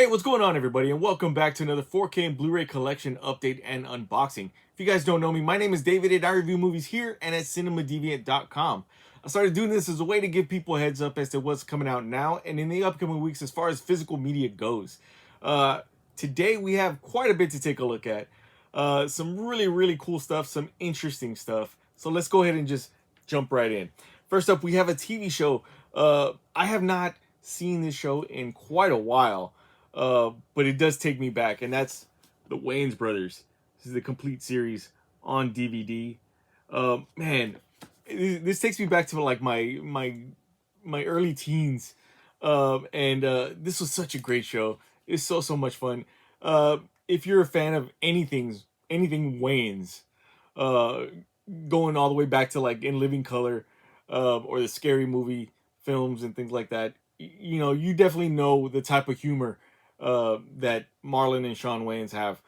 Hey, what's going on, everybody, and welcome back to another 4K and Blu-ray collection update and unboxing. If you guys don't know me, my name is David, and I review movies here and at CinemaDeviant.com. I started doing this as a way to give people a heads up as to what's coming out now and in the upcoming weeks as far as physical media goes. Today, we have quite a bit to take a look at. Some really cool stuff, some interesting stuff. So let's go ahead and just jump right in. First up, we have a TV show. I have not seen this show in quite a while. But it does take me back, and that's the Wayans Brothers. This is the complete series on DVD. Man, this takes me back to like my early teens, and this was such a great show. It's so much fun. If you're a fan of anything Wayans, uh, going all the way back to like In Living Color, or the Scary Movie films and things like that, you know, you definitely know the type of humor that Marlon and Shawn Wayans have.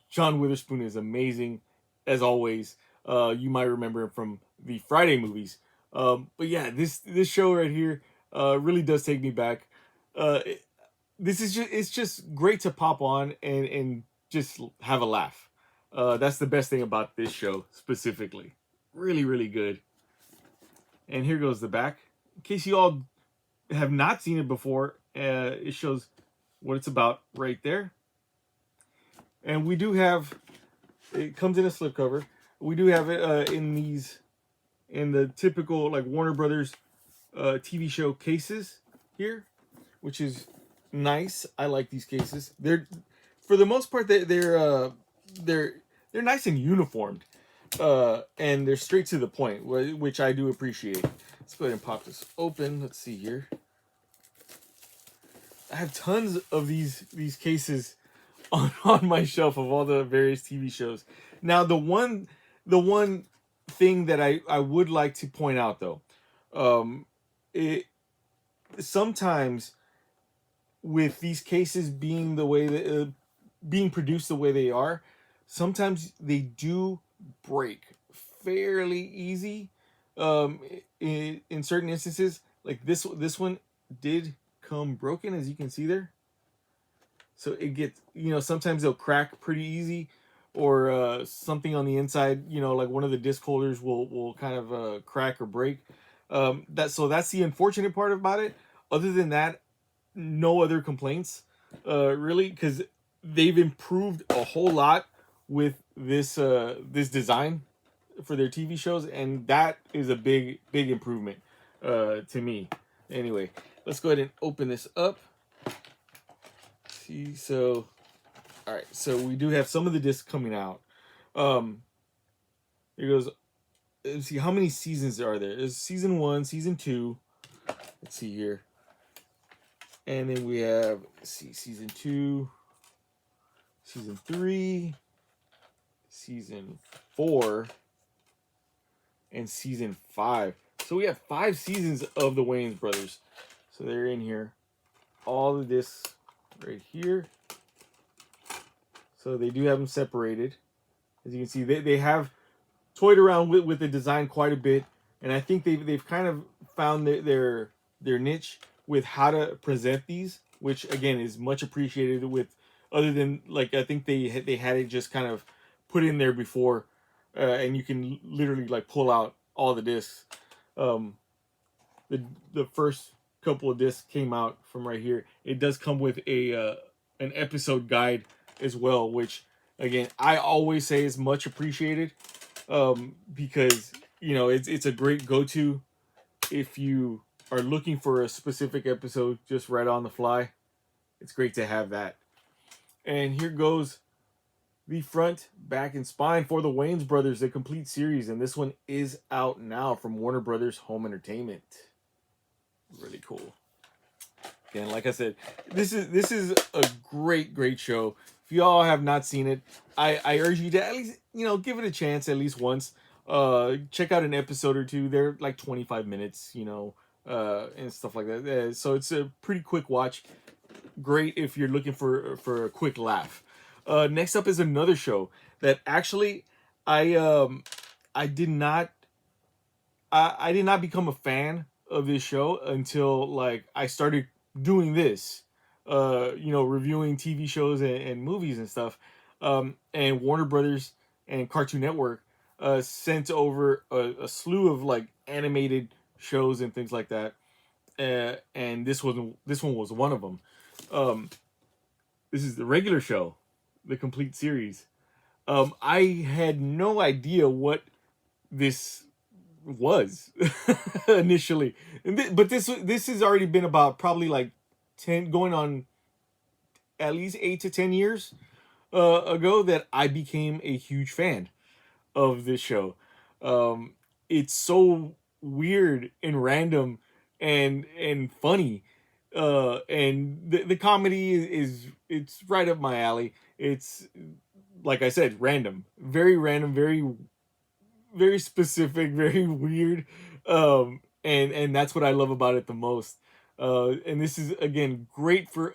John Witherspoon is amazing, as always. You might remember him from the Friday movies. But yeah, this show right here really does take me back. This is it's just great to pop on and just have a laugh. That's the best thing about this show specifically. Really good. And here goes the back. In case you all have not seen it before, it shows what it's about right there. And we do have, it comes in a slipcover. We do have it in the typical like Warner Brothers TV show cases here, which is nice. I like these cases. They're, for the most part, they're nice and uniformed, and they're straight to the point, which I do appreciate. Let's go ahead and pop this open. Let's see here. I have tons of these cases on my shelf of all the various TV shows. Now, the one thing that I would like to point out, though, it sometimes with these cases being the way that being produced the way they are, sometimes they do break fairly easy. In certain instances, like this one did come broken, as you can see there. So it gets, you know, sometimes they'll crack pretty easy, or something on the inside, you know, like one of the disc holders will kind of crack or break. That's the unfortunate part about it. Other than that, no other complaints, really, because they've improved a whole lot with this design for their TV shows, and that is a big improvement to me. Anyway, let's go ahead and open this up. See, so all right, so we do have some of the discs coming out. Here goes. Let's see, how many seasons are there? There's season 1, season 2. Let's see here. And then we have, let's see, season 2, season 3, season 4, and season 5. So we have 5 seasons of the Wayans Brothers. So they're in here. All of this right here. So they do have them separated. As you can see, they have toyed around with the design quite a bit. And I think they've kind of found their niche with how to present these, which again is much appreciated. With, other than like, I think they had it just kind of put in there before, and you can literally like pull out all the discs. The first couple of discs came out from right here. It does come with an episode guide as well, which again I always say is much appreciated, because you know it's a great go-to if you are looking for a specific episode just right on the fly. It's great to have that. And here goes the front, back, and spine for the Wayans Brothers, the complete series, and this one is out now from Warner Brothers Home Entertainment. Really cool. Again, like I said, this is a great show. If you all have not seen it, I urge you to at least, you know, give it a chance at least once. Check out an episode or two. They're like 25 minutes, you know, and stuff like that. So it's a pretty quick watch. Great if you're looking for a quick laugh. Next up is another show that actually I did not become a fan of this show until like I started doing this. reviewing TV shows and movies and stuff. And Warner Brothers and Cartoon Network sent over a slew of like animated shows and things like that. And this one was one of them. This is the regular show, the complete series. I had no idea what this was initially, but this has already been about probably like 10, going on at least 8 to 10 years ago that I became a huge fan of this show. It's so weird and random and funny, and the comedy it's right up my alley. It's like I said, random, very very specific, very weird, and that's what I love about it the most. And this is again great for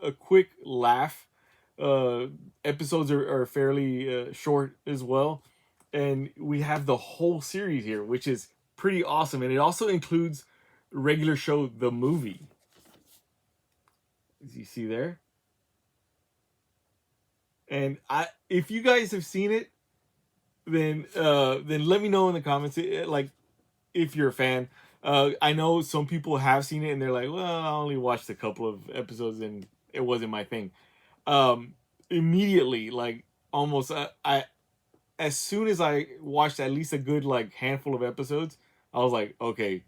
a quick laugh. Episodes are fairly short as well, and we have the whole series here, which is pretty awesome. And it also includes regular show the movie. As you see there, and if you guys have seen it, then let me know in the comments. Like if you're a fan. I know some people have seen it and they're like, well, I only watched a couple of episodes and it wasn't my thing. Immediately, like almost, I as soon as I watched at least a good like handful of episodes, I was like, okay,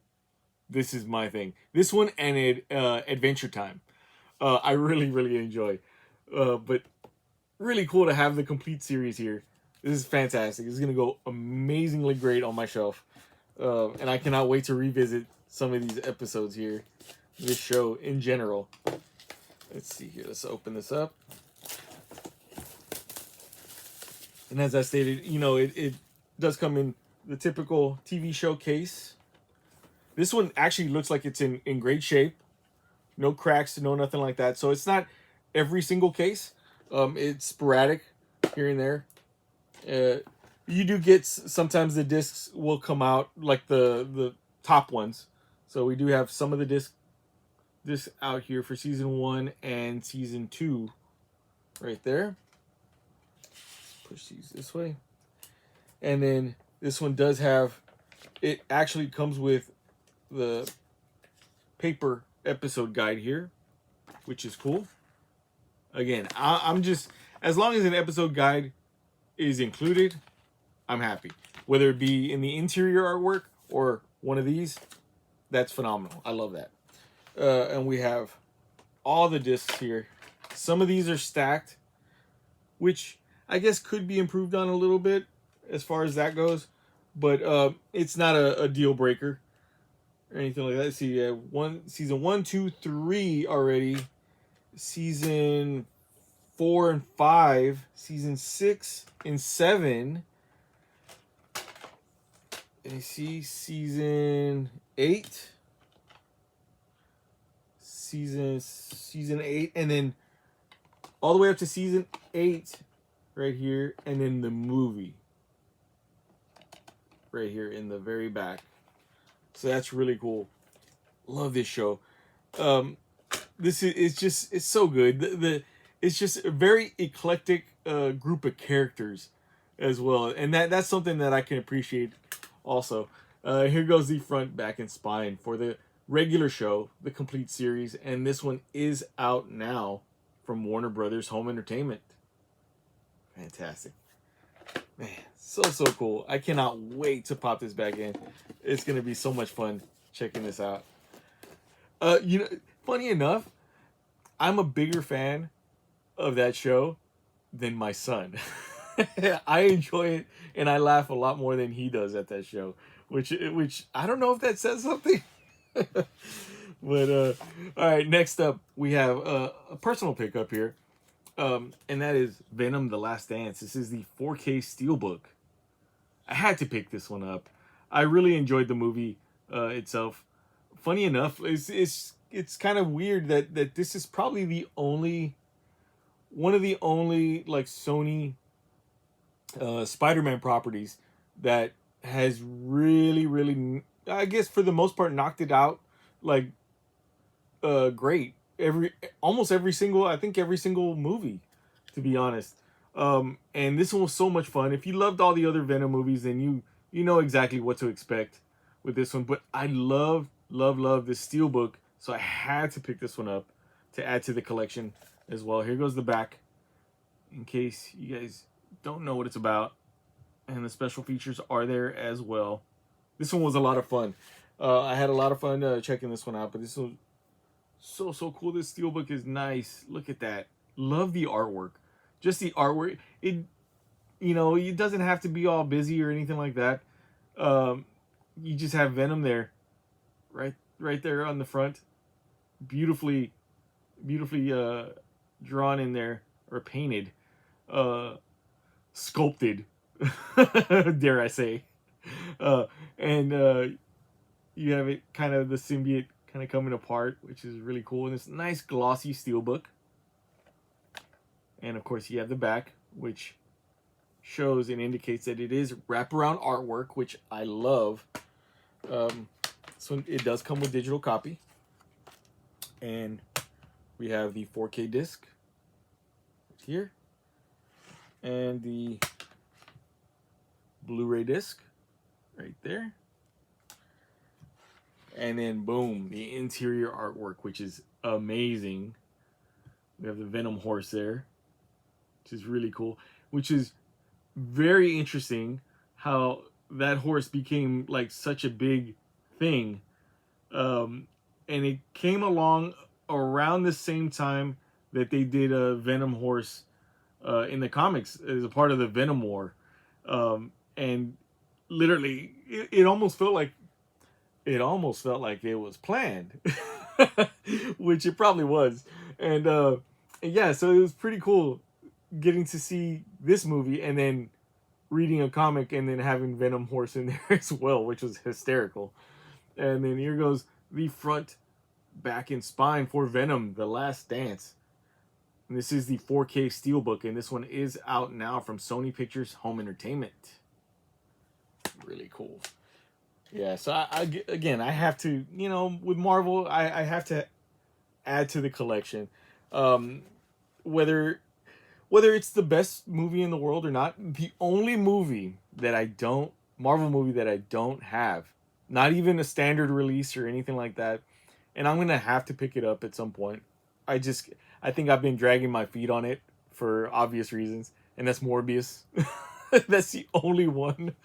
this is my thing. This one and Adventure Time, I really enjoy. But really cool to have the complete series here. This is fantastic. This is gonna go amazingly great on my shelf, and I cannot wait to revisit some of these episodes here. This show in general. Let's see here. Let's open this up. And as I stated, it does come in the typical TV show case. This one actually looks like it's in great shape. No cracks, no nothing like that. So it's not every single case. It's sporadic here and there. You do get sometimes the discs will come out like the top ones. So we do have some of the discs out here for season 1 and season 2 right there. Push these this way. And then this one does have, it actually comes with the paper episode guide here, which is cool. Again, I'm just, as long as an episode guide is included, I'm happy. Whether it be in the interior artwork or one of these, that's phenomenal. I love that. And we have all the discs here. Some of these are stacked, which I guess could be improved on a little bit as far as that goes. But it's not a deal breaker or anything like that. See, season 1, 2, 3 already. Season 4 and 5. Season 6 and 7. And you see season 8. Season 8, and then all the way up to season 8 right here, and then the movie right here in the very back. So that's really cool. Love this show. This is just, it's so good. It's just a very eclectic group of characters as well, and that's something that I can appreciate also. Here goes the front, back, and spine for the regular show, the complete series, and this one is out now from Warner Brothers Home Entertainment. Fantastic. Man, so cool. I cannot wait to pop this back in. It's going to be so much fun checking this out. Funny enough, I'm a bigger fan of that show than my son. I enjoy it, and I laugh a lot more than he does at that show, which I don't know if that says something. But all right, next up we have a personal pickup here, and that is Venom: The Last Dance. This is the 4K Steelbook. I had to pick this one up. I really enjoyed the movie itself. Funny enough, it's kind of weird that this is probably one of the only like Sony Spider-Man properties that has really, I guess for the most part, knocked it out like great. almost every single, I think every single movie, to be honest. And this one was so much fun. If you loved all the other Venom movies, then you know exactly what to expect with this one. But I love this Steelbook, so I had to pick this one up to add to the collection as well. Here goes the back, in case you guys don't know what it's about, and the special features are there as well. This one was a lot of fun. I had a lot of fun checking this one out, but this was so cool. This Steelbook is nice. Look at that. Love the artwork. Just the artwork. It doesn't have to be all busy or anything like that. You just have Venom there, right there on the front, beautifully drawn in there, or painted, sculpted, dare I say. And you have it kind of the symbiote kind of coming apart, which is really cool. And this nice glossy Steelbook. And of course you have the back, which shows and indicates that it is wraparound artwork, which I love. So it does come with digital copy. And we have the 4K disc here. And the Blu-ray disc right there. And then boom, the interior artwork, which is amazing. We have the Venom horse there, which is really cool. Which is very interesting how that horse became like such a big thing. And it came along around the same time that they did a Venom horse in the comics as a part of the Venom War. And literally, it almost felt like it was planned, which it probably was. And yeah, so it was pretty cool getting to see this movie and then reading a comic and then having Venom horse in there as well, which was hysterical. And then here goes the front, back, and spine for Venom: The Last Dance. And this is the 4K Steelbook, and this one is out now from Sony Pictures Home Entertainment. Really cool. Yeah, so I have to, with Marvel, I have to add to the collection. Whether it's the best movie in the world or not, the only Marvel movie that I don't have, not even a standard release or anything like that, and I'm going to have to pick it up at some point. I think I've been dragging my feet on it for obvious reasons, and that's Morbius. That's the only one.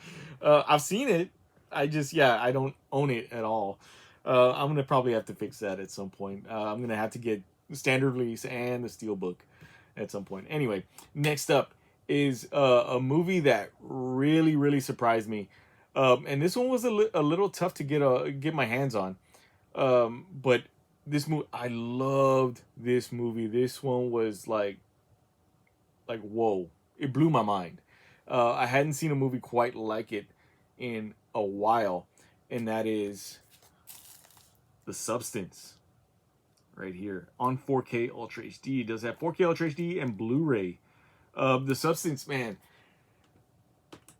I've seen it. I don't own it at all. I'm going to probably have to fix that at some point. I'm going to have to get the standard release and the Steelbook at some point. Anyway, next up is a movie that really surprised me. And this one was a little tough to get my hands on. But this movie, I loved this movie. This one was like whoa. It blew my mind. I hadn't seen a movie quite like it in a while, and that is The Substance. Right here on 4K Ultra HD. It does have 4K Ultra HD and Blu-ray. The Substance, man,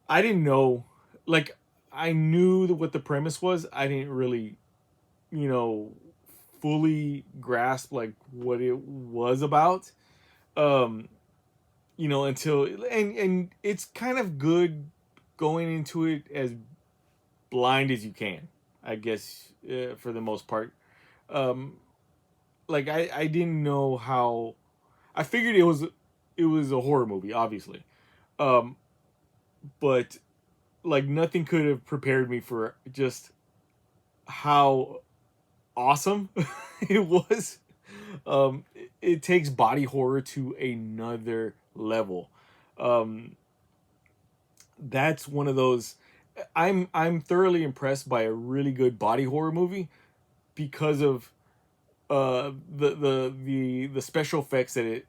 I didn't know. Like, I knew what the premise was. I didn't really, fully grasp like what it was about. Until and it's kind of good going into it as blind as you can, I guess, for the most part. Like I didn't know how. I figured it was a horror movie, obviously, but like nothing could have prepared me for just how awesome it was. It takes body horror to another level. That's one of those. I'm thoroughly impressed by a really good body horror movie because of the special effects that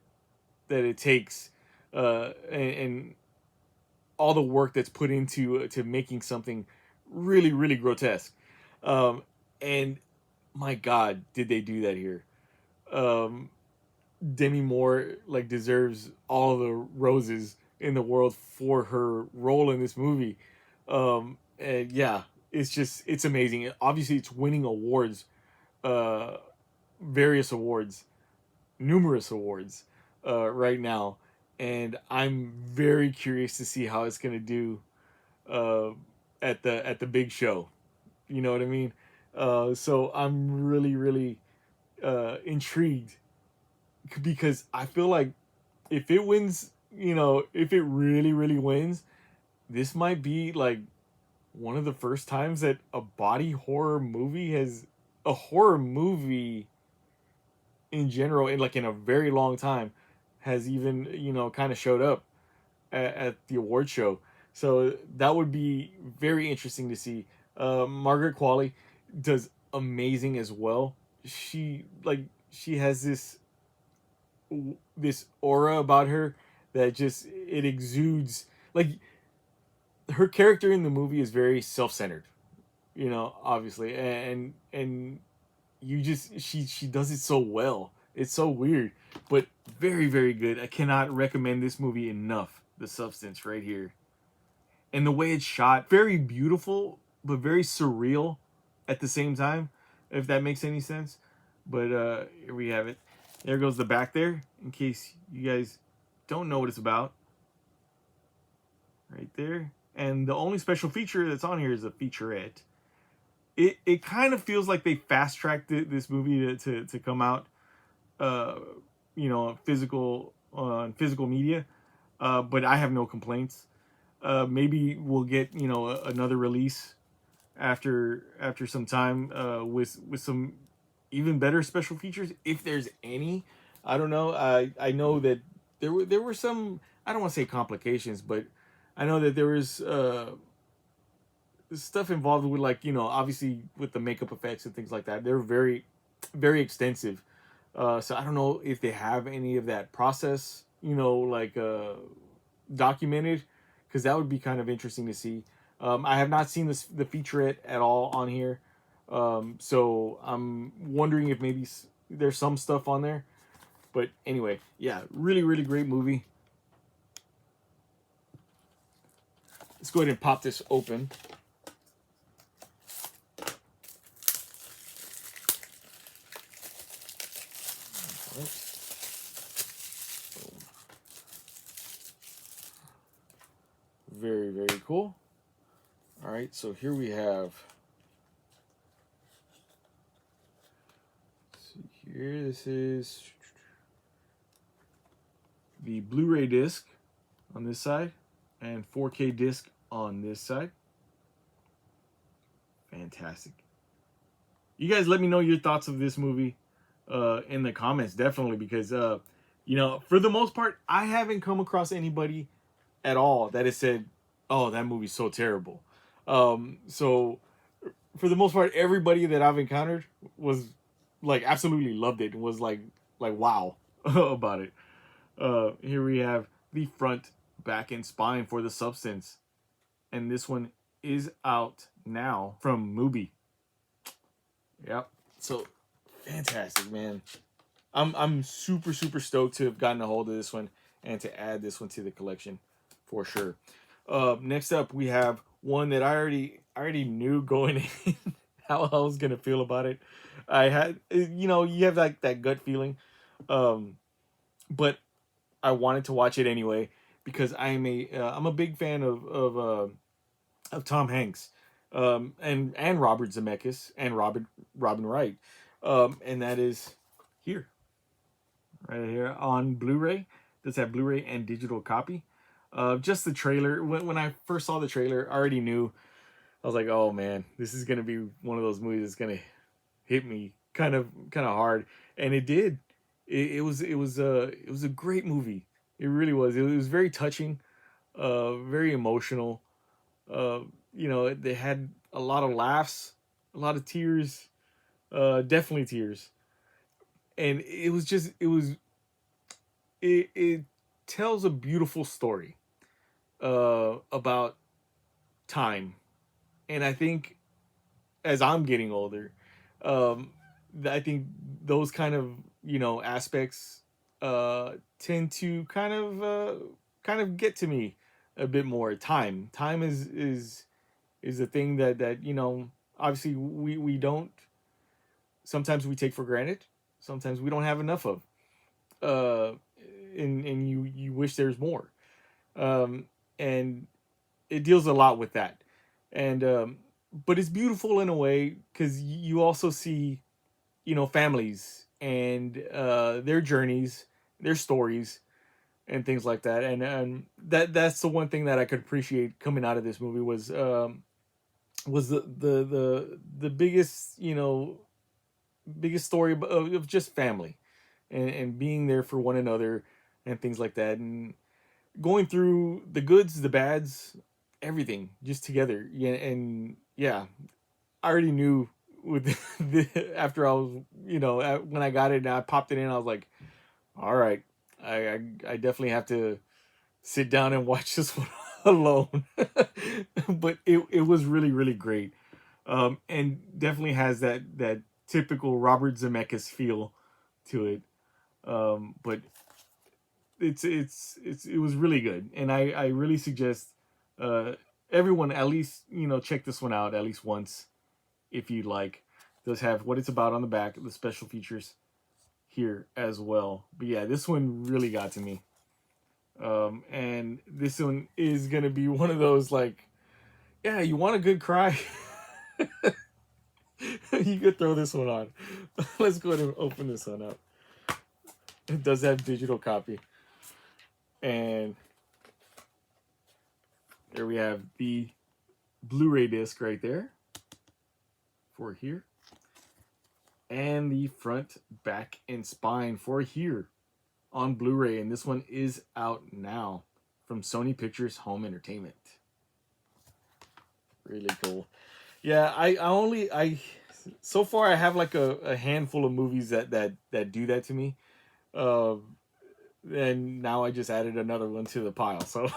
it takes, and all the work that's put into to making something really grotesque. And my God, did they do that here? Demi Moore like deserves all the roses in the world for her role in this movie. And yeah, it's amazing. Obviously, it's winning awards, various awards, numerous awards right now, and I'm very curious to see how it's gonna do uh, at the big show. You know what I mean? So I'm really intrigued because I feel like if it wins, if it really wins, this might be like one of the first times that a body horror movie has a horror movie in general in a very long time has even kind of showed up at the award show. So that would be very interesting to see. Margaret Qualley does amazing as well. She has this aura about her that just it exudes. Like, her character in the movie is very self-centered, obviously, and you just she does it so well. It's so weird, but very good. I cannot recommend this movie enough. The Substance, right here, and the way it's shot, very beautiful but very surreal at the same time, if that makes any sense. But here we have it. There goes the back there, in case you guys don't know what it's about. Right there. And the only special feature that's on here is a featurette. It kind of feels like they fast tracked this movie to come out, physical on physical media. But I have no complaints. Maybe we'll get another release after some time with some even better special features, if there's any. I don't know. I know that there were some, I don't want to say complications, but I know that there was stuff involved with, like, obviously with the makeup effects and things like that. They're very extensive. So I don't know if they have any of that process, like documented, because that would be kind of interesting to see. I have not seen the featurette at all on here. So I'm wondering if maybe there's some stuff on there. But anyway, yeah, really great movie. Let's go ahead and pop this open. Very cool. All right, so here we have. Let's see here. This is the Blu-ray disc on this side and 4K disc on this side. Fantastic. You guys let me know your thoughts of this movie in the comments, definitely, because for the most part, I haven't come across anybody at all that has said, "Oh, that movie's so terrible." So for the most part, everybody that I've encountered was like absolutely loved it and was like wow about it. Here we have the front, back, and spine for The Substance, and this one is out now from Mubi. Yep. So fantastic, man. I'm super stoked to have gotten a hold of this one and to add this one to the collection for sure. Next up, we have one that I already knew going in how I was gonna feel about it. I had, you have like that gut feeling, but I wanted to watch it anyway because I'm a big fan of Tom Hanks, and Robert Zemeckis and Robin Wright, and that is here, right here on Blu-ray. Does have Blu-ray and digital copy. Just the trailer. When I first saw the trailer, I already knew. I was like, oh man, this is gonna be one of those movies that's gonna hit me kind of hard, and it did. It was a great movie. It really was. It was very touching, very emotional. They had a lot of laughs, a lot of tears, definitely tears, and it tells a beautiful story about time, and I think as I'm getting older, um, I think those kind of aspects tend to kind of get to me a bit more. Time is a thing that obviously we don't, sometimes we take for granted, sometimes we don't have enough of. uh, and you wish there's more. And it deals a lot with that, and but it's beautiful in a way because you also see, families and their journeys, their stories, and things like that. And that's the one thing that I could appreciate coming out of this movie was the biggest, biggest story of just family and being there for one another and things like that, and going through the goods, the bads, everything just together. Yeah, and yeah, I already knew with after I was, when I got it and I popped it in, I was like, all right, I definitely have to sit down and watch this one alone. But it was really, really great. And definitely has that typical Robert Zemeckis feel to it. But it was really good, and I really suggest uh everyone at least, check this one out at least once if you'd like. It does have what it's about on the back, the special features here as well. But yeah, this one really got to me. And this one is gonna be one of those, like, yeah, you want a good cry. You could throw this one on. Let's go ahead and open this one up. It does have digital copy. And there we have the Blu-ray disc right there for here. And the front, back, and spine for here on Blu-ray. And this one is out now from Sony Pictures Home Entertainment. Really cool. Yeah, I so far I have like a handful of movies that do that to me. And now I just added another one to the pile. So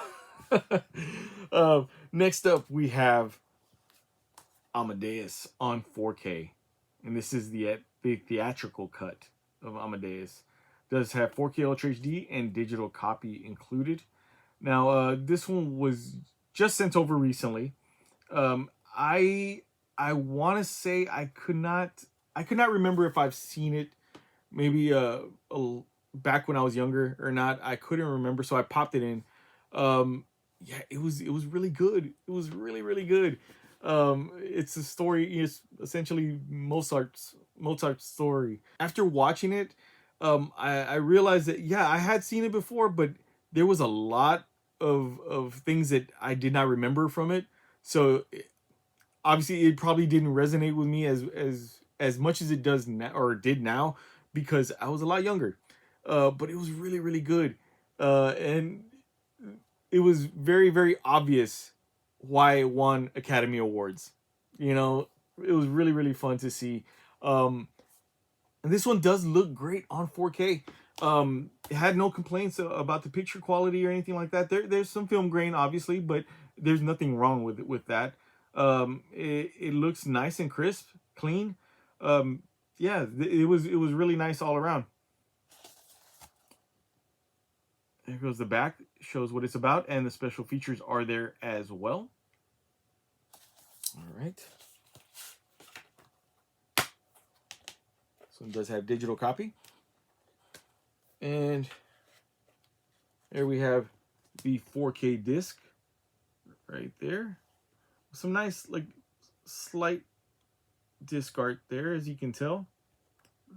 next up we have Amadeus on 4K, and this is the theatrical cut of Amadeus. It does have 4K Ultra HD and digital copy included. Now this one was just sent over recently. I want to say I could not remember if I've seen it maybe back when I was younger or not. I couldn't remember, so I popped it in. Yeah, it was really good. It was really, really good. It's a story. It's essentially Mozart's story. After watching it, I realized that, yeah, I had seen it before, but there was a lot of things that I did not remember from it. So obviously it probably didn't resonate with me as much as it does now, or did now, because I was a lot younger. But it was really, really good. And it was very, very obvious why it won Academy Awards. It was really, really fun to see. And this one does look great on 4K. It had no complaints about the picture quality or anything like that. There's some film grain, obviously, but there's nothing wrong with that. It looks nice and crisp, clean. Yeah, it was really nice all around. There goes the back, shows what it's about, and the special features are there as well. All right. This one does have digital copy. And there we have the 4K disc right there. Some nice, like, slight disc art there, as you can tell.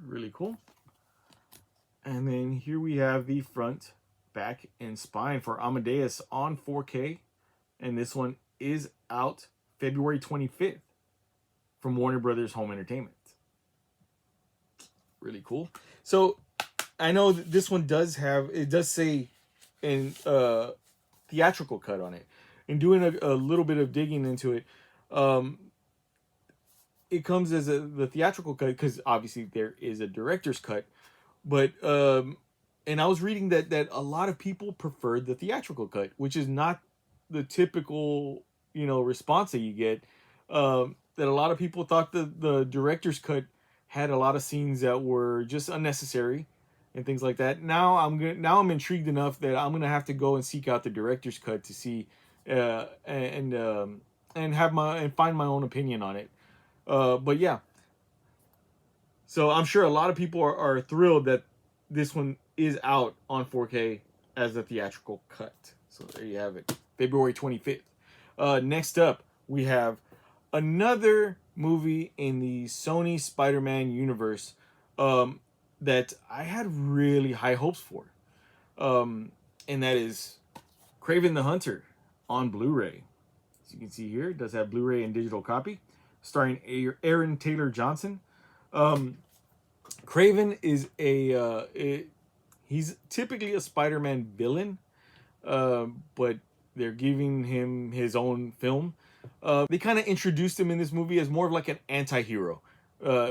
Really cool. And then here we have the front, back, and spine for Amadeus on 4K. And this one is out February 25th from Warner Brothers Home Entertainment. Really cool. So I know that this one does say in theatrical cut on it. And doing a little bit of digging into it, it comes as the theatrical cut because obviously there is a director's cut. But and I was reading that a lot of people preferred the theatrical cut, which is not the typical, response that you get. That a lot of people thought the director's cut had a lot of scenes that were just unnecessary and things like that. Now I'm intrigued enough that I'm gonna have to go and seek out the director's cut to see and find my own opinion on it. But yeah, so I'm sure a lot of people are thrilled that this one is out on 4K as a theatrical cut. So there you have it, February 25th. Next up, we have another movie in the Sony Spider-Man universe that I had really high hopes for. And that is Kraven the Hunter on Blu-ray. As you can see here, it does have Blu-ray and digital copy, starring Aaron Taylor Johnson. Kraven is he's typically a Spider-Man villain, but they're giving him his own film. They kind of introduced him in this movie as more of like an anti-hero,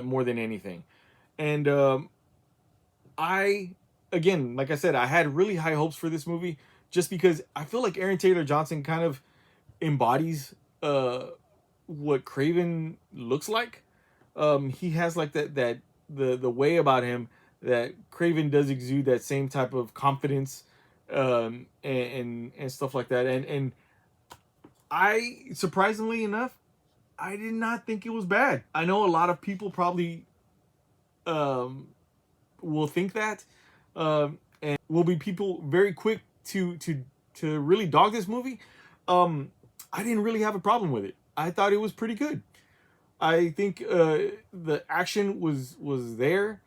more than anything. And again, like I said, I had really high hopes for this movie just because I feel like Aaron Taylor Johnson kind of embodies what Kraven looks like. He has like the way about him that Kraven does exude that same type of confidence, and stuff like that. And I, surprisingly enough, I did not think it was bad. I know a lot of people probably will think that, and will be people very quick to really dog this movie. I didn't really have a problem with it. I thought it was pretty good. I think the action was there.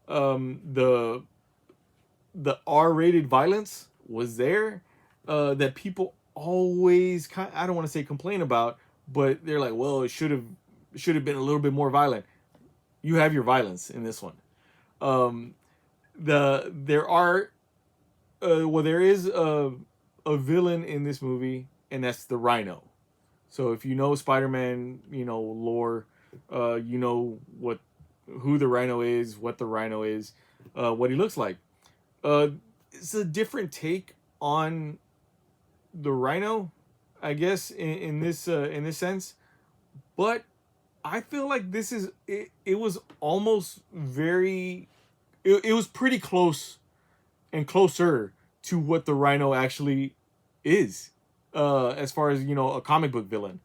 The R-rated violence was there. That people always I don't want to say complain about, but they're like, well, it should have been a little bit more violent. You have your violence in this one. There is a villain in this movie, and that's the Rhino. So if you know Spider-Man, lore, you know who the Rhino is, what the Rhino is, what he looks like. It's a different take on the Rhino, I guess, in this sense, but I feel like this is it. It was almost very. It was pretty close and closer to what the Rhino actually is, as far as a comic book villain.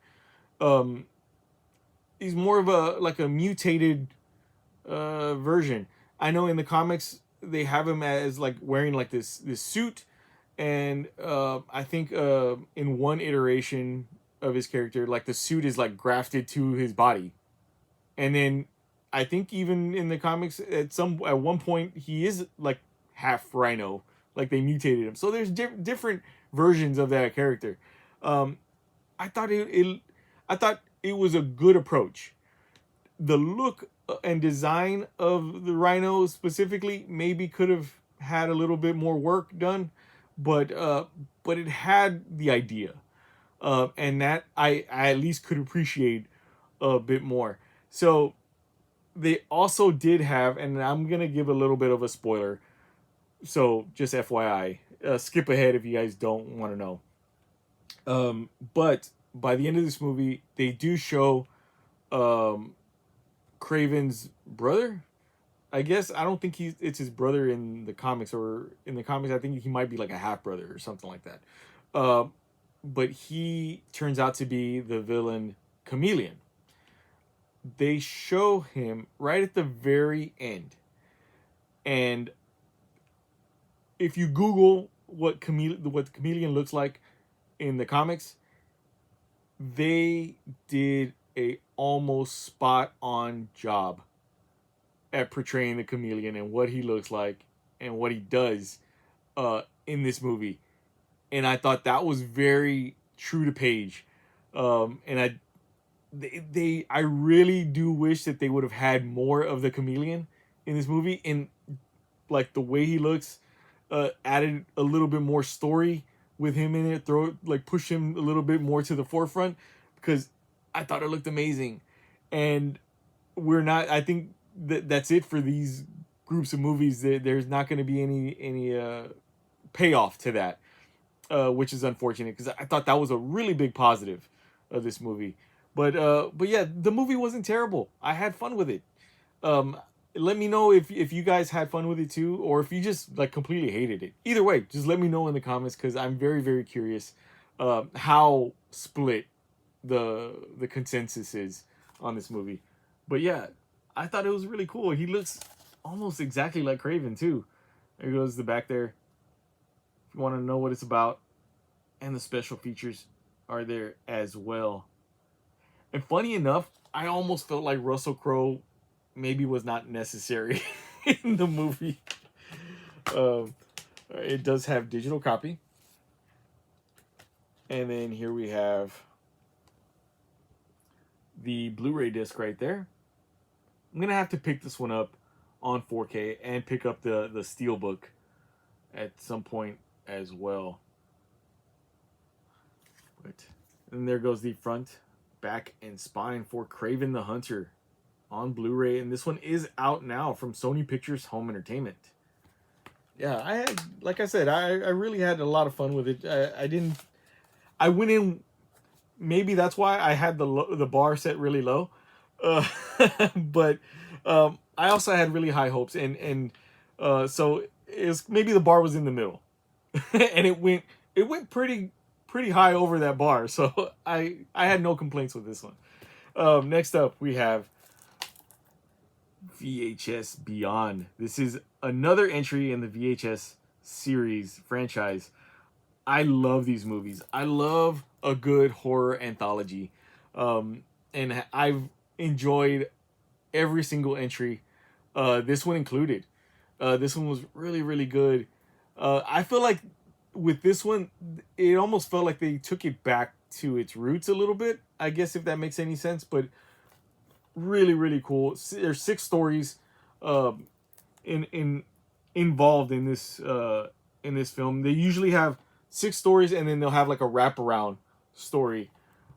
He's more of a mutated version. I know in the comics they have him as like wearing like this suit, and I think in one iteration of his character, like the suit is like grafted to his body, and then I think even in the comics at one point he is like half Rhino, like they mutated him. So there's different versions of that character. I thought it was a good approach. The look and design of the Rhino specifically maybe could have had a little bit more work done, but it had the idea, and that I at least could appreciate a bit more. So they also did have, and I'm gonna give a little bit of a spoiler, so just FYI, skip ahead if you guys don't want to know. But by the end of this movie, they do show Kraven's brother. I guess I don't think it's his brother in the comics, or in the comics I think he might be like a half brother or something like that. But he turns out to be the villain Chameleon. They show him right at the very end, and if you Google what Chameleon looks like in the comics, they did a almost spot on job at portraying the Chameleon and what he looks like and what he does in this movie. And I thought that was very true to page. And I really do wish that they would have had more of the Chameleon in this movie, and like the way he looks, added a little bit more story with him in it, push him a little bit more to the forefront, because I thought it looked amazing. And I think that's it for these groups of movies. There's not going to be any payoff to that, which is unfortunate, because I thought that was a really big positive of this movie. But yeah, the movie wasn't terrible. I had fun with it. Let me know if you guys had fun with it too, or if you just like completely hated it. Either way, just let me know in the comments, because I'm very, very curious how split the consensus is on this movie. But yeah, I thought it was really cool. He looks almost exactly like Kraven too. There goes the back there. If you want to know what it's about. And the special features are there as well. And funny enough, I almost felt like Russell Crowe maybe was not necessary in the movie. It does have digital copy. And then here we have the Blu-ray disc right there. I'm going to have to pick this one up on 4K and pick up the Steelbook at some point as well. But, and there goes the front, back, and spine for Kraven the Hunter on Blu-ray. And this one is out now from Sony Pictures Home Entertainment. Yeah, I had, like I said, I really had a lot of fun with it. I went in, maybe that's why I had the bar set really low. But I also had really high hopes, and so it's maybe the bar was in the middle. And it went pretty high over that bar. So I had no complaints with this one. Next up we have VHS Beyond. This is another entry in the VHS series franchise. I love these movies. I love a good horror anthology. And I've enjoyed every single entry. This one included. This one was really, really good. I feel like with this one, it almost felt like they took it back to its roots a little bit. I guess if that makes any sense, but really, really cool. There's 6 stories involved in this film. They usually have 6 stories, and then they'll have like a wraparound story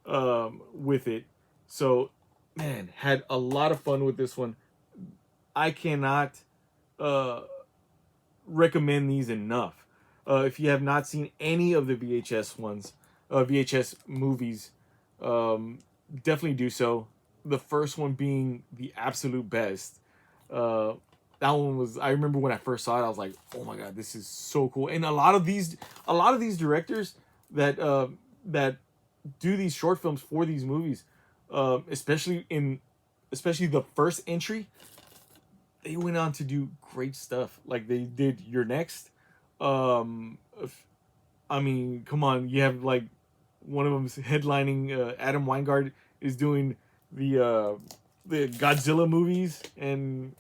with it. So, man, had a lot of fun with this one. I cannot recommend these enough. If you have not seen any of the VHS movies, definitely do so. The first one being the absolute best. That one was, I remember when I first saw it, I was like, oh my god, this is so cool. And a lot of these directors that do these short films for these movies, especially the first entry, they went on to do great stuff. Like they did Your Next. I mean, come on, you have like one of them's headlining. Adam Weingart is doing the Godzilla movies and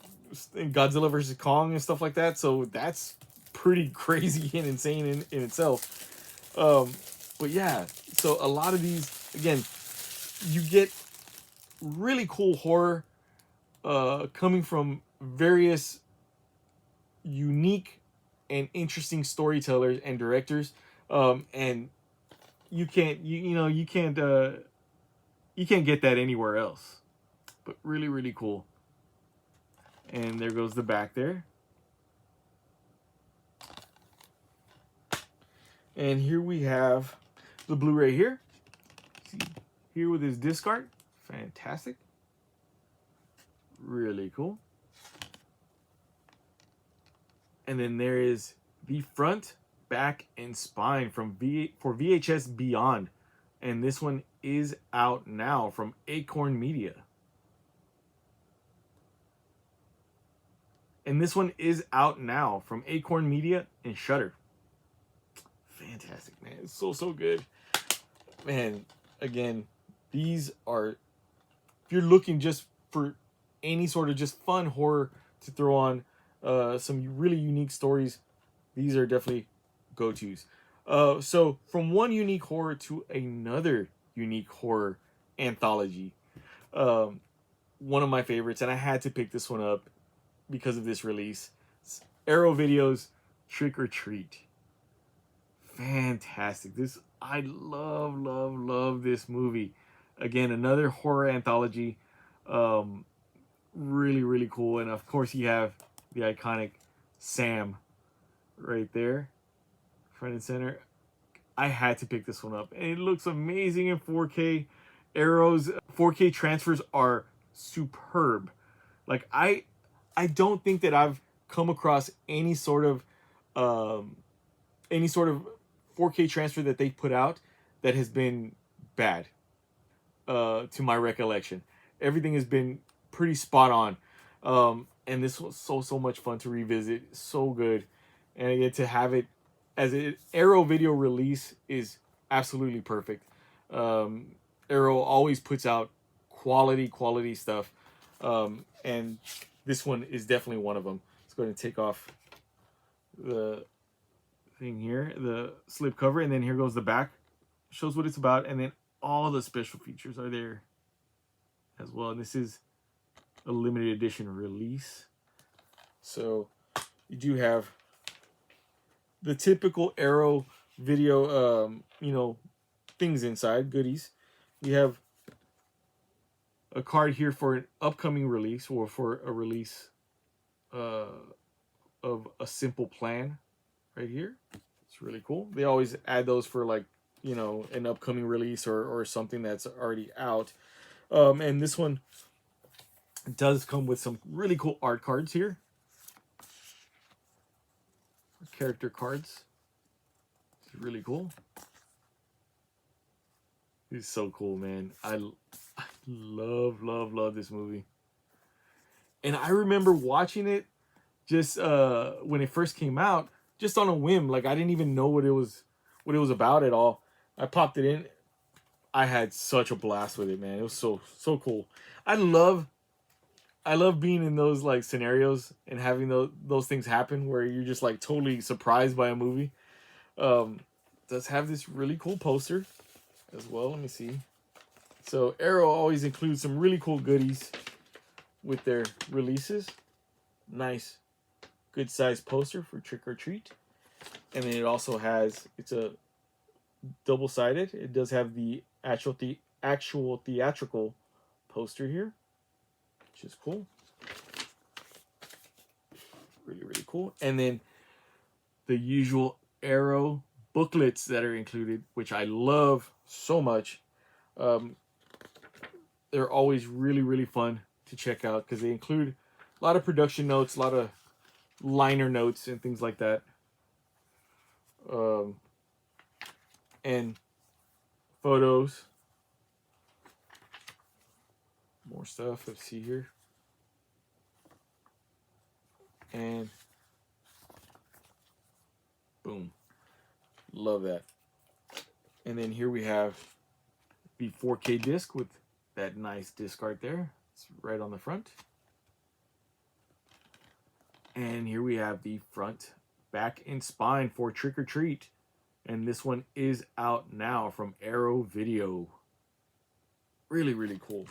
Godzilla versus Kong and stuff like that. So that's pretty crazy and insane in itself. But yeah, so a lot of these, again, you get really cool horror coming from various unique and interesting storytellers and directors, and you can't get that anywhere else. But really, really cool. And there goes the back there. And here we have the Blu-ray here. See here with his disc art. Fantastic. Really cool. And then there is the front, back, and spine for VHS Beyond. And this one is out now from Acorn Media. And Shudder. Fantastic, man. It's so good. Man, again, these are, if you're looking just for any sort of just fun horror to throw on, some really unique stories, these are definitely go-tos. So from one unique horror to another unique horror anthology, one of my favorites, and I had to pick this one up because of this release, Arrow Video's Trick or Treat. Fantastic. I love this movie. Again, another horror anthology. Really cool. And of course you have the iconic Sam right there, front and center. I had to pick this one up, and it looks amazing in 4K. Arrow's 4K transfers are superb. Like I don't think that I've come across any sort of 4K transfer that they put out that has been bad, to my recollection. Everything has been pretty spot on. And this was so much fun to revisit. So good. and I get to have it as an Arrow video release is absolutely perfect. Um, Arrow always puts out quality stuff, and this one is definitely one of them. Let's go ahead and take off the thing here, the slip cover, and then here goes the back. Shows what it's about, and then all the special features are there as well. And this is a limited edition release, so you do have the typical Arrow video, things inside, goodies. You have a card here for an upcoming release or for a release of a simple plan right here. It's really cool. They always add those for like, an upcoming release or something that's already out. And this one does come with some really cool art cards here. Character cards. It's really cool. It's so cool, man. I love this movie. And I remember watching it just when it first came out, just on a whim. Like I didn't even know what it was about at all. I popped it in. I had such a blast with it, man. It was so cool. I love being in those like scenarios and having those things happen where you're just like totally surprised by a movie. Does have this really cool poster as well. Let me see. So Arrow always includes some really cool goodies with their releases. Nice, good size poster for Trick or Treat. And then it also has, it's a double-sided. It does have the actual theatrical poster here, which is cool. Really cool. And then the usual Arrow booklets that are included, which I love so much. They're always really fun to check out because they include a lot of production notes, a lot of liner notes and things like that. And photos. More stuff. Let's see here. And boom. Love that. And then here we have the 4K disc with that nice disc art there. It's right on the front. And here we have the front, back, and spine for Trick or Treat. And this one is out now from Arrow Video. Really cool.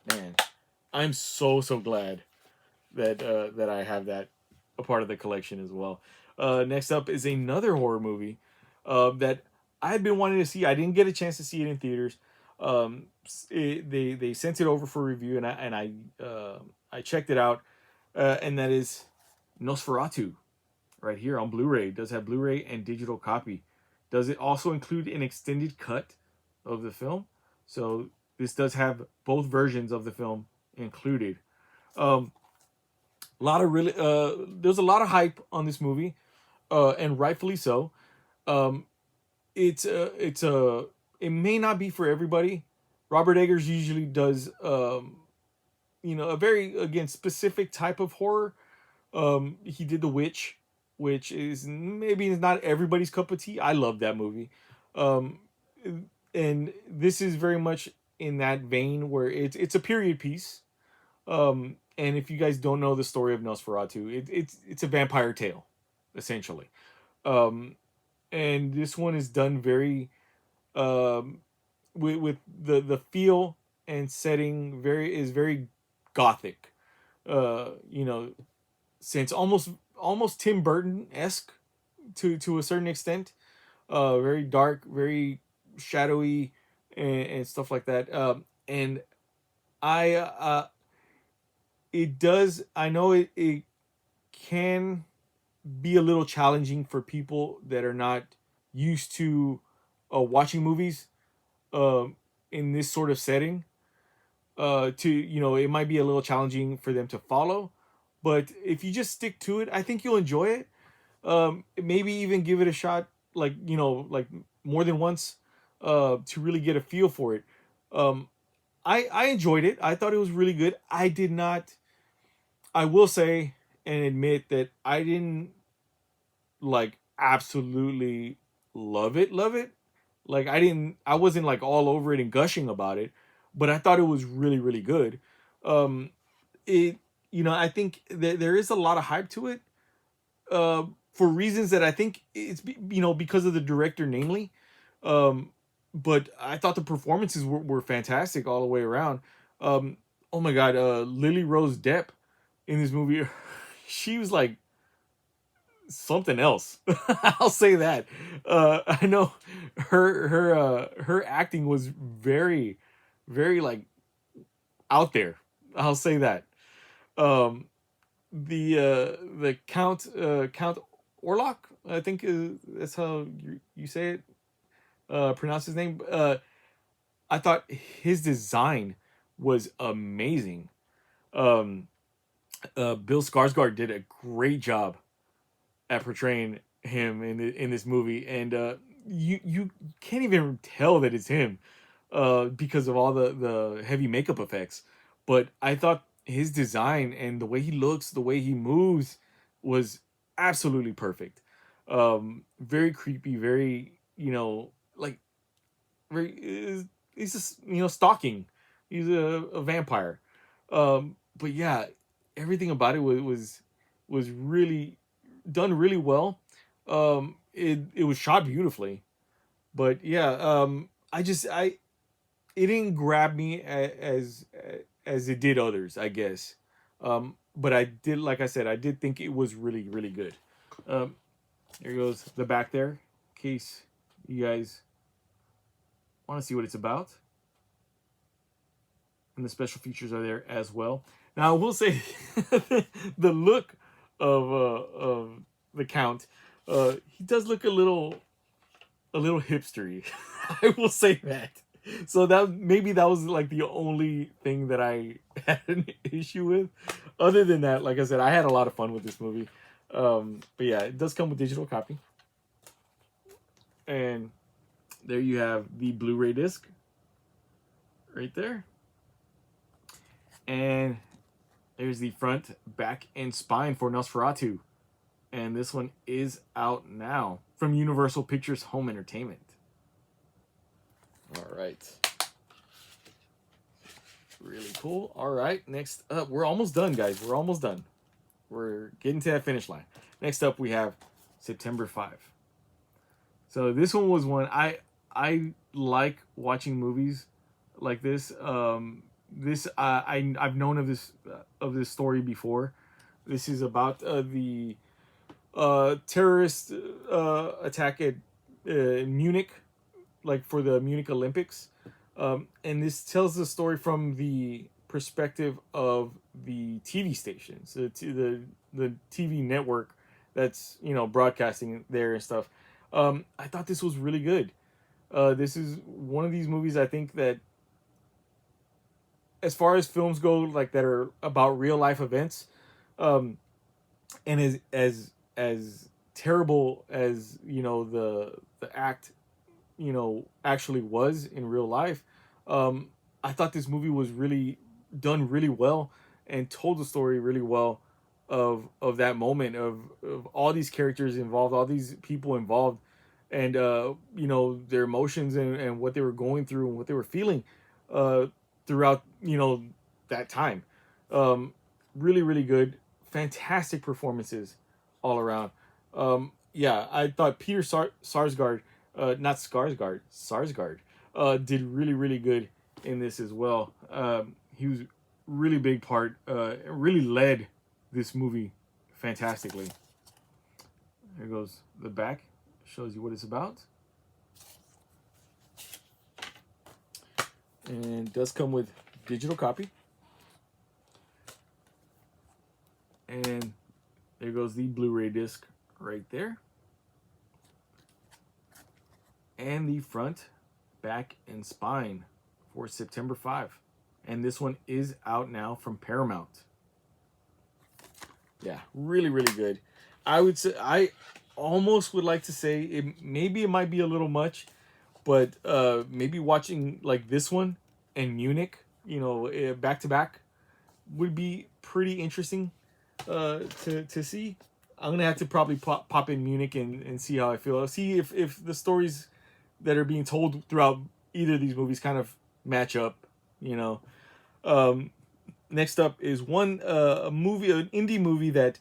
Man, I'm so glad that that I have that a part of the collection as well. Next up is another horror movie that I had been wanting to see. I didn't get a chance to see it in theaters. They sent it over for review, and I checked it out, and that is Nosferatu, right here on Blu-ray. It does have Blu-ray and digital copy. Does it also include an extended cut of the film? So this does have both versions of the film included. There's a lot of hype on this movie, and rightfully so. It may not be for everybody. Robert Eggers usually does, a very, again, specific type of horror. He did The Witch, which is maybe not everybody's cup of tea. I love that movie. And this is very much in that vein where it's a period piece. And if you guys don't know the story of Nosferatu, it's a vampire tale, essentially. And this one is done very, with the feel and setting is very gothic. Since almost Tim Burton-esque to a certain extent. Very dark, very shadowy, and stuff like that. And I know it can be a little challenging for people that are not used to watching movies in this sort of setting. It might be a little challenging for them to follow. But if you just stick to it, I think you'll enjoy it. Maybe even give it a shot, like more than once, to really get a feel for it. I enjoyed it. I thought it was really good. I will say and admit that I didn't like absolutely love it, love it. Like I wasn't like all over it and gushing about it, but I thought it was really, really good. Um, it, I think there is a lot of hype to it, for reasons that I think because of the director, namely. Um, but I thought the performances were fantastic all the way around. Oh my God, Lily Rose Depp in this movie, she was like something else. I'll say that. I know her acting was very, very like out there. I'll say that. Um, the Count Orlok, I think that's how you say it. Pronounce his name. I thought his design was amazing. Um, Bill Skarsgård did a great job at portraying him in this movie, and you can't even tell that it's him, because of all the heavy makeup effects. But I thought his design and the way he looks, the way he moves, was absolutely perfect. Very creepy, very like very. He's just stalking. He's a vampire. But yeah, everything about it was really done really well. It was shot beautifully, but yeah, I it didn't grab me as it did others, I guess. But I did, like I said, I did think it was really, really good. Um, there goes the back there, in case you guys want to see what it's about, and the special features are there as well. Now I will say, the look of the Count, he does look a little hipstery. I will say that. So that was like the only thing that I had an issue with. Other than that, like I said, I had a lot of fun with this movie. But yeah, it does come with digital copy. And there you have the Blu-ray disc right there. And there's the front, back, and spine for Nosferatu. And this one is out now from Universal Pictures Home Entertainment. All right. Really cool. All right. Next up, we're almost done, guys. We're almost done. We're getting to that finish line. Next up, we have September 5. So this one was one I like watching movies like this. I've known of this story before. This is about the terrorist attack at Munich, like for the Munich Olympics. And this tells the story from the perspective of the TV stations, the TV network that's broadcasting there and stuff. I thought this was really good. This is one of these movies I think that, as far as films go, like that are about real life events, and as terrible as the act actually was in real life, I thought this movie was really done really well and told the story really well of that moment of all these characters involved, all these people involved, and their emotions and what they were going through and what they were feeling throughout that time. Really, really good, fantastic performances all around. Yeah, I thought Peter Sarsgaard, not Skarsgård, Sarsgaard, did really, really good in this as well. He was really big part, really led this movie fantastically. There goes the back, shows you what it's about. And it does come with digital copy. And there goes the Blu-ray disc right there. And the front, back, and spine for September 5. And this one is out now from Paramount. Yeah, really, really good. I would say, I almost would like to say, maybe it might be a little much, but maybe watching like this one and Munich, back to back, would be pretty interesting to see. I'm gonna have to probably pop in Munich and see how I feel. I'll see if the stories that are being told throughout either of these movies kind of match up. You know. Next up is a movie, an indie movie that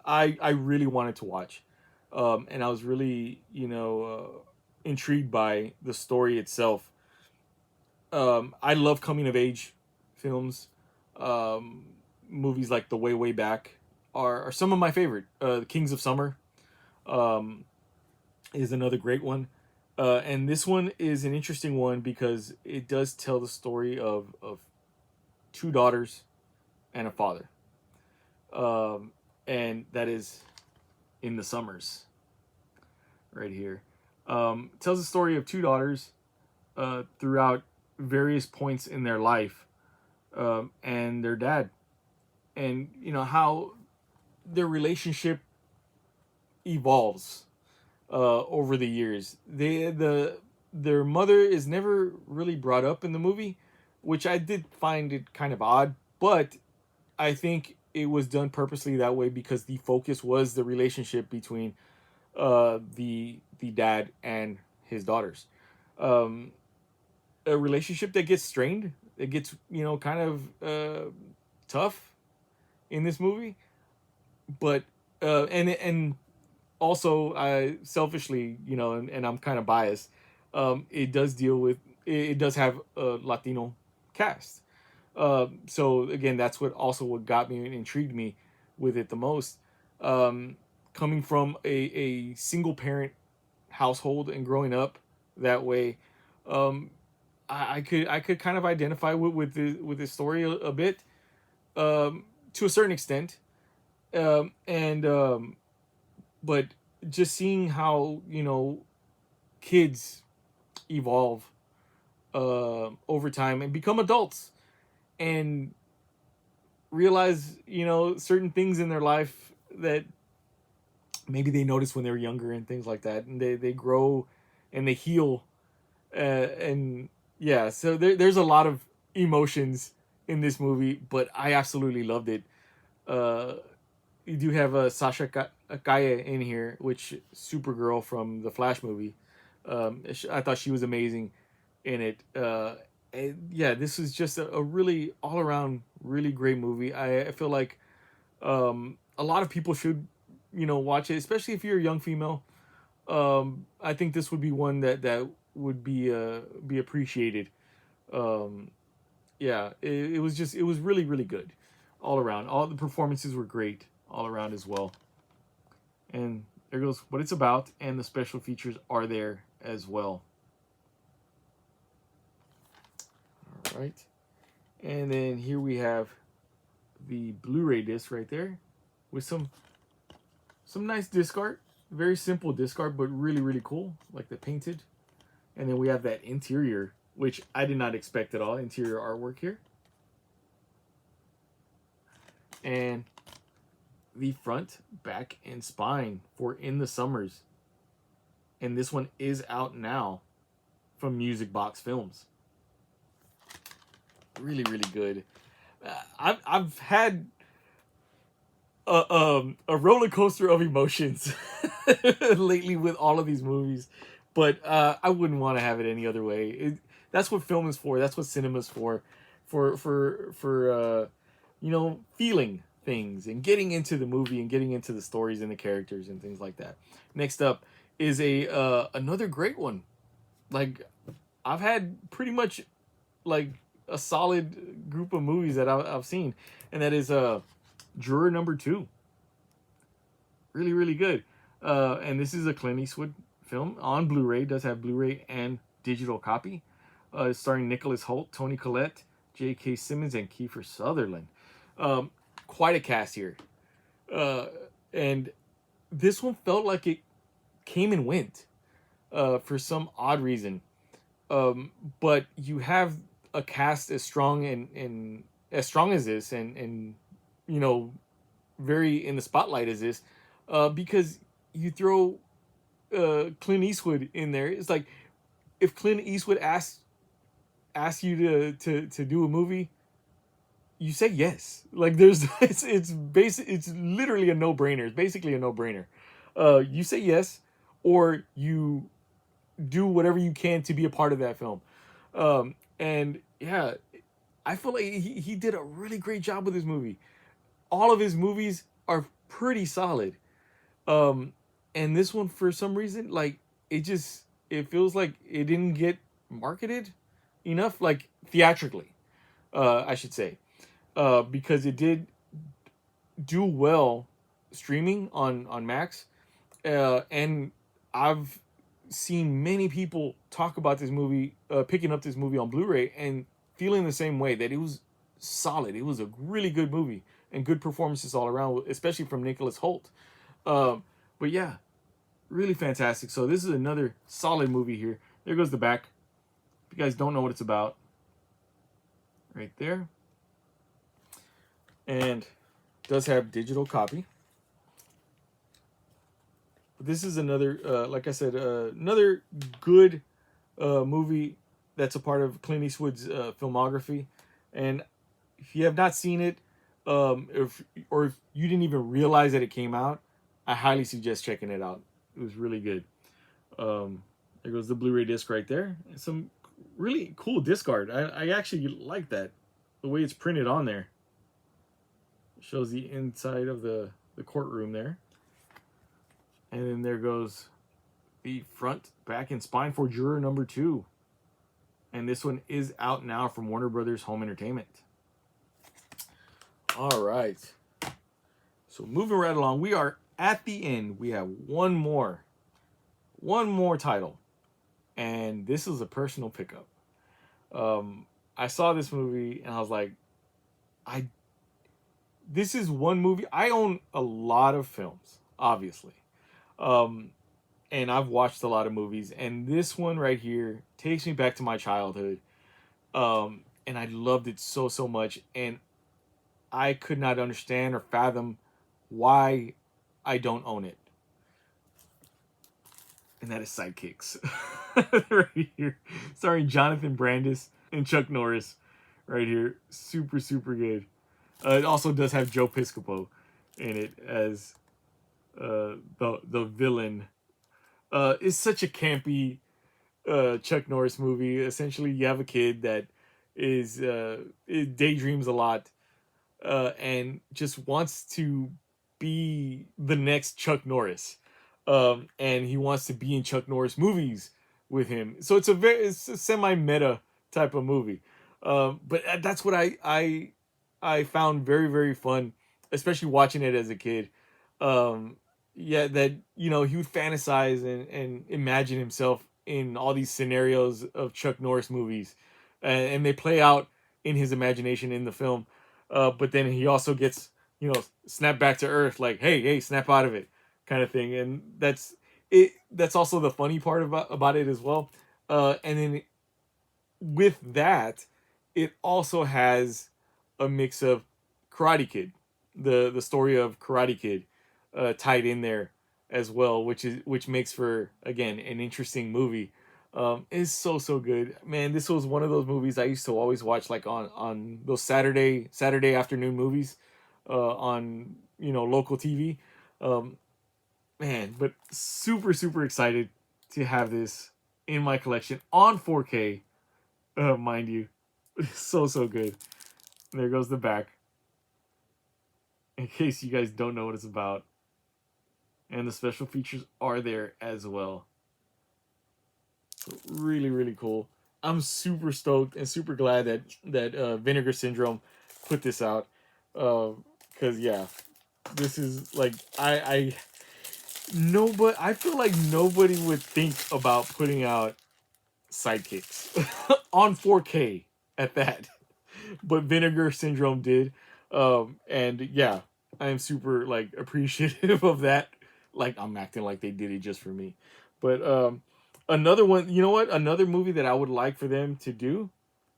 I really wanted to watch, and I was really intrigued by the story itself. I love coming of age films. Um, Movies like The Way Back are some of my favorite. Kings of Summer um, is another great one. And this one is an interesting one because it does tell the story of two daughters and a father. And that is In the Summers, right here. It tells the story of two daughters throughout various points in their life, and their dad, and how their relationship evolves over the years. Their mother is never really brought up in the movie, which I did find it kind of odd, but I think it was done purposely that way because the focus was the relationship between the dad and his daughters. Um, a relationship that gets strained, it gets kind of tough in this movie, but and also I selfishly, and I'm kind of biased. It does deal with it does have a Latino cast. So again, that's what got me and intrigued me with it the most. Coming from a single parent household and growing up that way, um, I could kind of identify with this story a bit, to a certain extent, and but just seeing how kids evolve over time and become adults and realize certain things in their life that maybe they noticed when they were younger and things like that, and they grow and they heal, and yeah, so there's a lot of emotions in this movie, but I absolutely loved it. uh you do have Sasha Akaya in here, which Supergirl from the Flash movie. I thought she was amazing in it. And yeah, this is just a really all around really great movie. I feel like a lot of people should watch it, especially if you're a young female. I think this would be one that would be appreciated. Um, yeah, it was really really good all around. All the performances were great all around as well. And there goes what it's about, and the special features are there as well. All right, and then here we have the Blu-ray disc right there, with some nice disc art. Very simple disc art, but really really cool, like the painted. And then we have that interior, which I did not expect at all. Interior artwork here, and the front, back, and spine for In the Summers. And this one is out now from Music Box Films. Really, really good. I've had a roller coaster of emotions lately with all of these movies, but I wouldn't want to have it any other way. That's what film is for. That's what cinema is for feeling things and getting into the movie and getting into the stories and the characters and things like that. Next up is another great one. Like, I've had pretty much like a solid group of movies that I've seen, and that is Juror Number 2. Really really good. And this is a Clint Eastwood film on Blu-ray. It does have Blu-ray and digital copy. Starring Nicholas Hoult, Toni Collette, J.K. Simmons, and Kiefer Sutherland. Quite a cast here. And this one felt like it came and went for some odd reason. But you have a cast as strong and as strong as this, and very in the spotlight as this, because you throw Clint Eastwood in there. It's like if Clint Eastwood asked you to do a movie, you say yes. Like there's it's literally a no-brainer. It's basically a no-brainer. You say yes, or you do whatever you can to be a part of that film. And yeah, I feel like he did a really great job with this movie. All of his movies are pretty solid. Um, and this one, for some reason, like it feels like it didn't get marketed enough, like theatrically, I should say, because it did do well streaming on Max, and I've seen many people talk about this movie, picking up this movie on Blu-ray and feeling the same way, that it was solid. It was a really good movie and good performances all around, especially from Nicholas Hoult. Um, but yeah, really fantastic. So this is another solid movie here. There goes the back. If you guys don't know what it's about, right there. And does have digital copy. But this is another, like I said, another good movie that's a part of Clint Eastwood's filmography. And if you have not seen it, if you didn't even realize that it came out, I highly suggest checking it out. It was really good. There goes the Blu-ray disc right there. Some really cool disc art. I actually like that, the way it's printed on there. It shows the inside of the courtroom there. And then there goes the front, back, and spine for juror number 2. And this one is out now from Warner Brothers Home Entertainment. All right. So moving right along, we are at the end. We have one more title. And this is a personal pickup. I saw this movie and I was like, this is one movie. I own a lot of films, obviously. And I've watched a lot of movies, and this one right here takes me back to my childhood. And I loved it so much, and I could not understand or fathom why I don't own it. And that is Sidekicks. Right here. Starring Jonathan Brandis and Chuck Norris. Right here. Super good. It also does have Joe Piscopo in it as the villain. It's such a campy Chuck Norris movie. Essentially, you have a kid that it daydreams a lot, and just wants to be the next Chuck Norris, and he wants to be in Chuck Norris movies with him. So it's a semi-meta type of movie, but that's what I found very fun, especially watching it as a kid. Yeah, that, he would fantasize and imagine himself in all these scenarios of Chuck Norris movies, and they play out in his imagination in the film. But then he also gets, snapped back to earth, like, hey, snap out of it, kind of thing. And that's it. That's also the funny part about it as well. And then with that, it also has a mix of Karate Kid, the story of Karate Kid, tied in there as well, which makes for, again, an interesting movie. It's so good, man. This was one of those movies I used to always watch, like on those Saturday afternoon movies, on local TV. Man, but super excited to have this in my collection on 4K, mind you. So good. There goes the back, in case you guys don't know what it's about. And the special features are there as well. So really cool. I'm super stoked and super glad that Vinegar Syndrome put this out. Cause yeah, this is like I feel like nobody would think about putting out Sidekicks on 4K at that, but Vinegar Syndrome did. And yeah, I am super like appreciative of that. Like, I'm acting like they did it just for me. But another one, you know what? Another movie that I would like for them to do,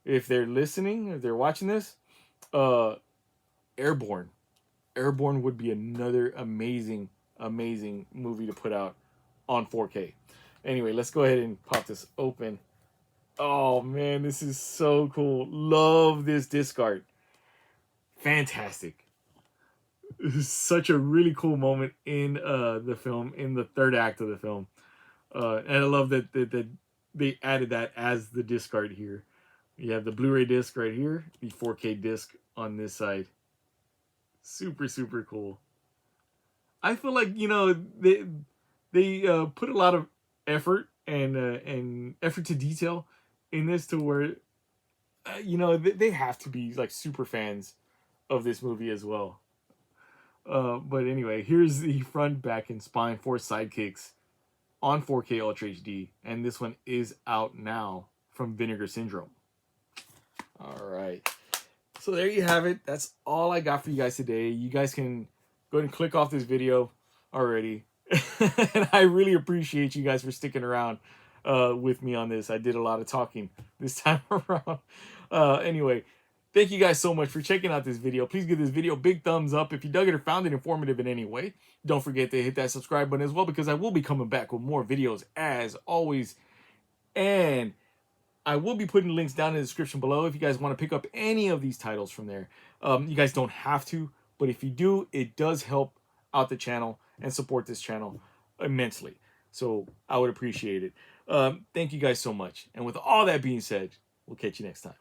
if they're listening, if they're watching this, Airborne. Airborne would be another amazing movie to put out on 4K. Anyway, let's go ahead and pop this open. Oh man, this is so cool. Love this disc art. fantastic. Such a really cool moment in the film, in the third act of the film. And I love that they added that as the disc art here. You have the Blu-ray disc right here, the 4K disc on this side. Super, super cool. I feel like, you know, they put a lot of effort and effort to detail in this, to where you know, they have to be like super fans of this movie as well. But anyway, here's the front, back, and spine for Sidekicks on 4K Ultra HD, and this one is out now from Vinegar Syndrome. All right, so there you have it. That's all I got for you guys today. You guys can go ahead and click off this video already. And I really appreciate you guys for sticking around with me on this. I did a lot of talking this time around. Anyway, thank you guys so much for checking out this video. Please give this video a big thumbs up if you dug it or found it informative in any way. Don't forget to hit that subscribe button as well, because I will be coming back with more videos as always. And I will be putting links down in the description below if you guys want to pick up any of these titles from there. You guys don't have to, but if you do, it does help out the channel and support this channel immensely. So I would appreciate it. Thank you guys so much. And with all that being said, we'll catch you next time.